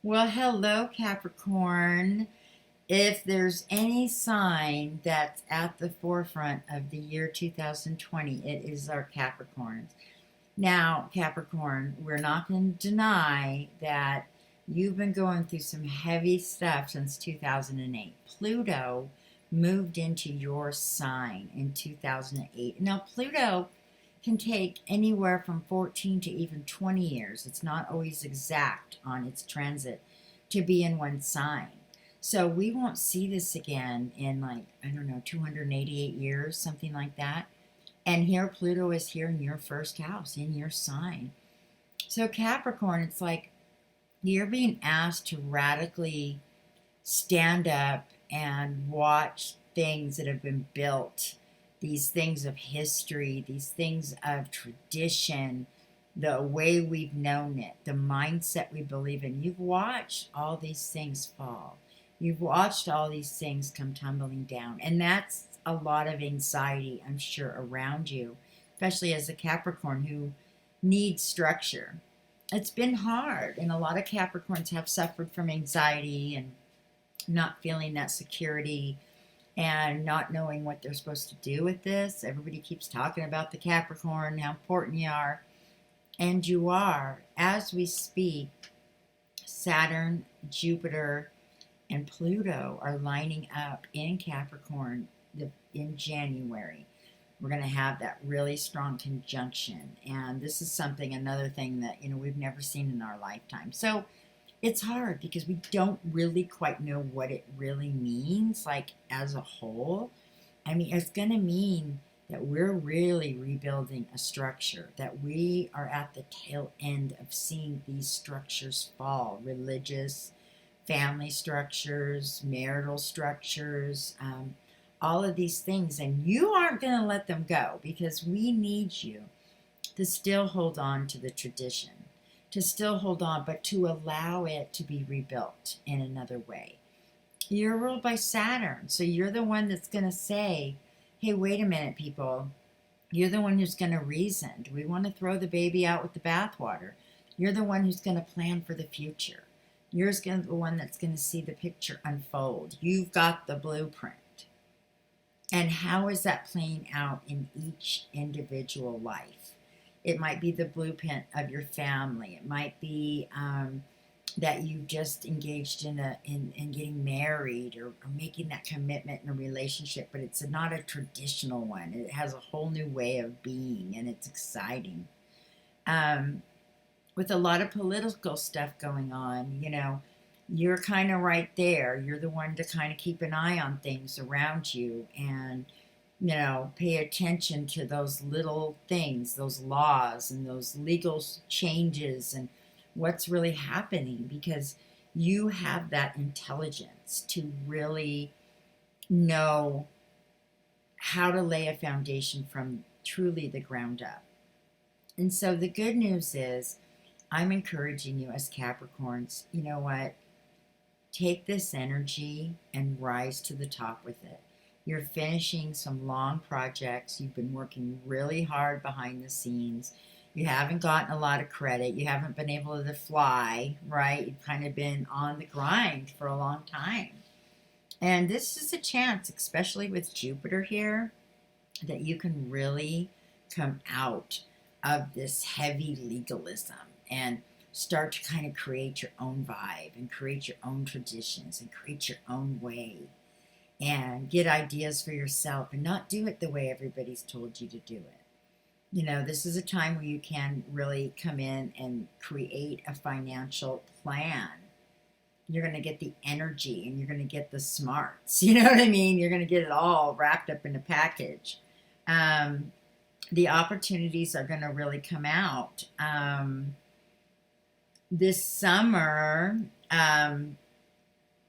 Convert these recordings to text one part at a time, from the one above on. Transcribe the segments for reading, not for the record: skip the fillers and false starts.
Well, hello, Capricorn. If there's any sign that's at the forefront of the year 2020, it is our Capricorns. Now, Capricorn, we're not going to deny that you've been going through some heavy stuff since 2008. Pluto moved into your sign in 2008. Now, Pluto can take anywhere from 14 to even 20 years. It's not always exact on its transit to be in one sign. So we won't see this again in, like, I don't know, 288 years, something like that. And here Pluto is here in your first house, in your sign. So Capricorn, it's like you're being asked to radically stand up and watch things that have been built, these things of history, these things of tradition, the way we've known it, the mindset we believe in. You've watched all these things fall. You've watched all these things come tumbling down. And that's a lot of anxiety, I'm sure, around you, especially as a Capricorn who needs structure. It's been hard, and a lot of Capricorns have suffered from anxiety and not feeling that security and not knowing what they're supposed to do with this. Everybody keeps talking about the Capricorn, how important you are. And you are. As we speak, Saturn, Jupiter, and Pluto are lining up in Capricorn in January. We're going to have that really strong conjunction. And this is another thing that, we've never seen in our lifetime. So it's hard because we don't really quite know what it really means, like as a whole. I mean, it's going to mean that we're really rebuilding a structure, that we are at the tail end of seeing these structures fall, religious, family structures, marital structures, all of these things. And you aren't going to let them go because we need you to still hold on to the tradition, to still hold on, but to allow it to be rebuilt in another way. You're ruled by Saturn, so you're the one that's going to say, hey, wait a minute, people. You're the one who's going to reason. Do we want to throw the baby out with the bathwater? You're the one who's going to plan for the future. You're the one that's going to see the picture unfold. You've got the blueprint. And how is that playing out in each individual life? It might be the blueprint of your family. It might be that you just engaged in getting married or making that commitment in a relationship, but it's not a traditional one. It has a whole new way of being, and it's exciting. With a lot of political stuff going on, you're kind of right there. You're the one to kind of keep an eye on things around you and, pay attention to those little things, those laws and those legal changes and what's really happening, because you have that intelligence to really know how to lay a foundation from truly the ground up. And so the good news is I'm encouraging you as Capricorns, you know what? Take this energy and rise to the top with it. You're finishing some long projects. You've been working really hard behind the scenes. You haven't gotten a lot of credit. You haven't been able to fly, right? You've kind of been on the grind for a long time. And this is a chance, especially with Jupiter here, that you can really come out of this heavy legalism and start to kind of create your own vibe and create your own traditions and create your own way and get ideas for yourself and not do it the way everybody's told you to do it. This is a time where you can really come in and create a financial plan. You're going to get the energy and you're going to get the smarts. You know what I mean? You're going to get it all wrapped up in a package. The opportunities are going to really come out. This summer,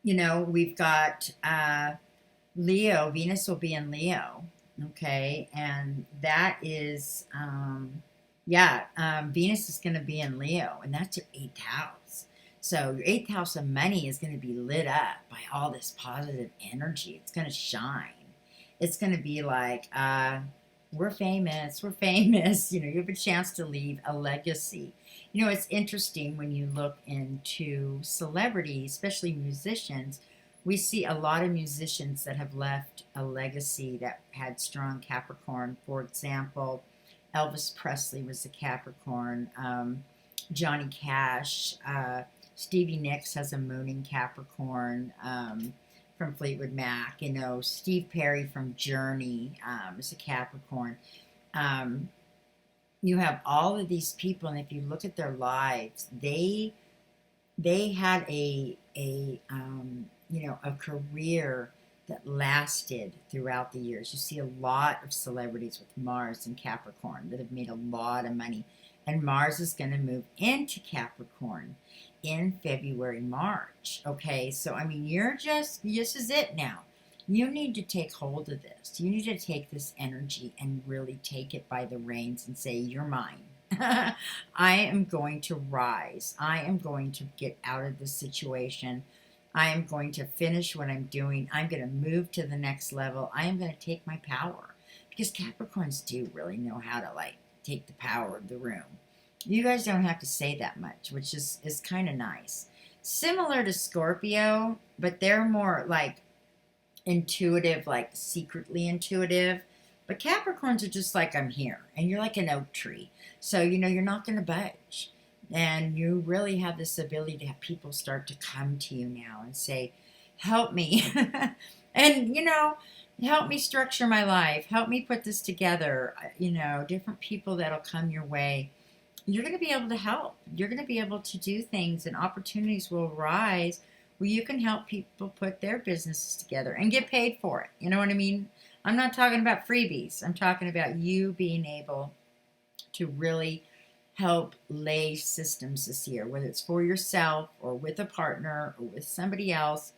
we've got Leo. Venus will be in Leo. Okay, and that is, Venus is going to be in Leo, and that's your 8th house. So your 8th house of money is going to be lit up by all this positive energy. It's going to shine. It's going to be like, we're famous, we're famous. You know, you have a chance to leave a legacy. You know, it's interesting when you look into celebrities, especially musicians. We see a lot of musicians that have left a legacy that had strong Capricorn. For example, Elvis Presley was a Capricorn. Johnny Cash, Stevie Nicks has a moon in Capricorn. From Fleetwood Mac, you know, Steve Perry from Journey is a Capricorn. Um, you have all of these people, and if you look at their lives, they had you know, a career that lasted throughout the years. You see a lot of celebrities with Mars and Capricorn that have made a lot of money, and Mars is going to move into Capricorn in February, March. Okay, so I mean, this is it now. You need to take hold of this. You need to take this energy and really take it by the reins and say, you're mine. I am going to rise. I am going to get out of this situation. I am going to finish what I'm doing. I'm going to move to the next level. I am going to take my power. Because Capricorns do really know how to, like, take the power of the room. You guys don't have to say that much, which is kind of nice. Similar to Scorpio, but they're more like intuitive, like secretly intuitive. But Capricorns are just like, I'm here. And you're like an oak tree. So, you know, you're not going to budge. And you really have this ability to have people start to come to you now and say, help me. And, you know, help me structure my life. Help me put this together. You know, different people that'll come your way. You're going to be able to help. You're going to be able to do things, and opportunities will arise where you can help people put their businesses together and get paid for it. You know what I mean? I'm not talking about freebies. I'm talking about you being able to really help lay systems this year, whether it's for yourself or with a partner or with somebody else.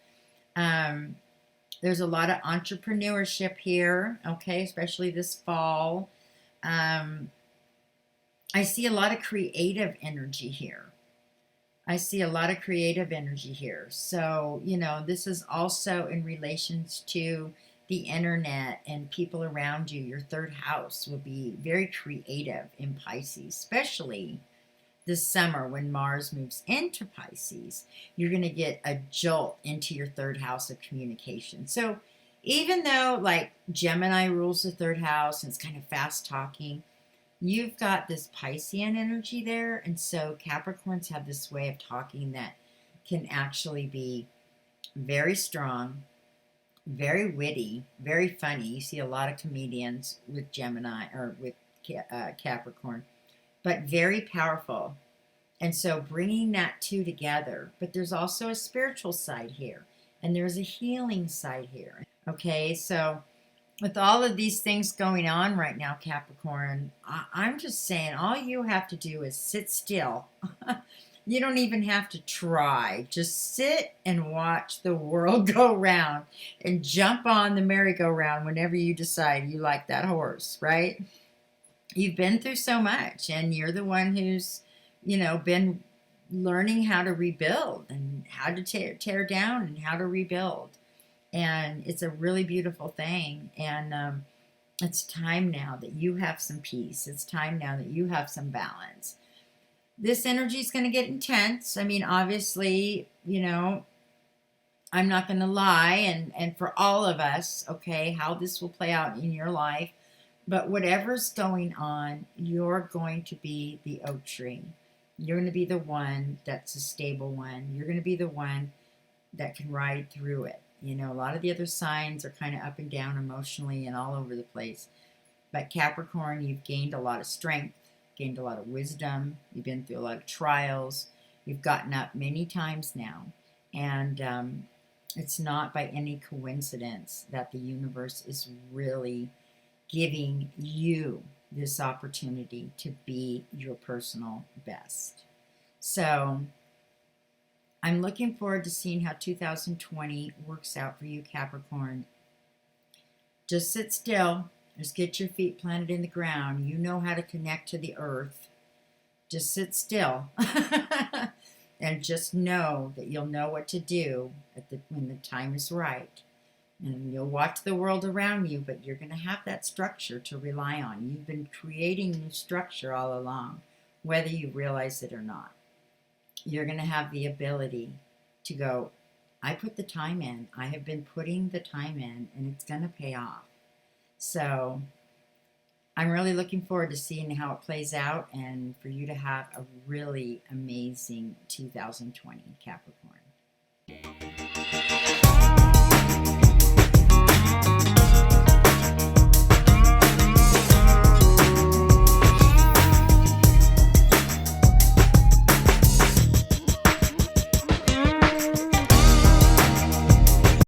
There's a lot of entrepreneurship here, okay, especially this fall. I see a lot of creative energy here. I see a lot of creative energy here. So, you know, this is also in relations to the internet and people around you. Your third house will be very creative in Pisces, especially this summer when Mars moves into Pisces. You're going to get a jolt into your third house of communication. So even though like Gemini rules the third house and it's kind of fast talking, you've got this Piscean energy there. And so Capricorns have this way of talking that can actually be very strong, very witty, very funny. You see a lot of comedians with Gemini or with Capricorn, but very powerful. And so bringing that two together, but there's also a spiritual side here, and there's a healing side here. Okay, so with all of these things going on right now, Capricorn, I'm just saying all you have to do is sit still. You don't even have to try. Just sit and watch the world go round and jump on the merry-go-round whenever you decide you like that horse, right? You've been through so much, and you're the one who's, you know, been learning how to rebuild and how to tear down and how to rebuild. And it's a really beautiful thing. And it's time now that you have some peace. It's time now that you have some balance. This energy is going to get intense. I mean, obviously, you know, I'm not going to lie. And for all of us, okay, how this will play out in your life. But whatever's going on, you're going to be the oak tree. You're going to be the one that's a stable one. You're going to be the one that can ride through it. You know, a lot of the other signs are kind of up and down emotionally and all over the place. But Capricorn, you've gained a lot of strength, gained a lot of wisdom. You've been through a lot of trials. You've gotten up many times now. And it's not by any coincidence that the universe is really giving you this opportunity to be your personal best. So I'm looking forward to seeing how 2020 works out for you, Capricorn. Just sit still. Just get your feet planted in the ground. You know how to connect to the earth. Just sit still. And just know that you'll know what to do when the time is right. And you'll watch the world around you, but you're going to have that structure to rely on. You've been creating new structure all along, whether you realize it or not. You're going to have the ability to go, I put the time in. I have been putting the time in, and it's going to pay off. So I'm really looking forward to seeing how it plays out and for you to have a really amazing 2020, Capricorn.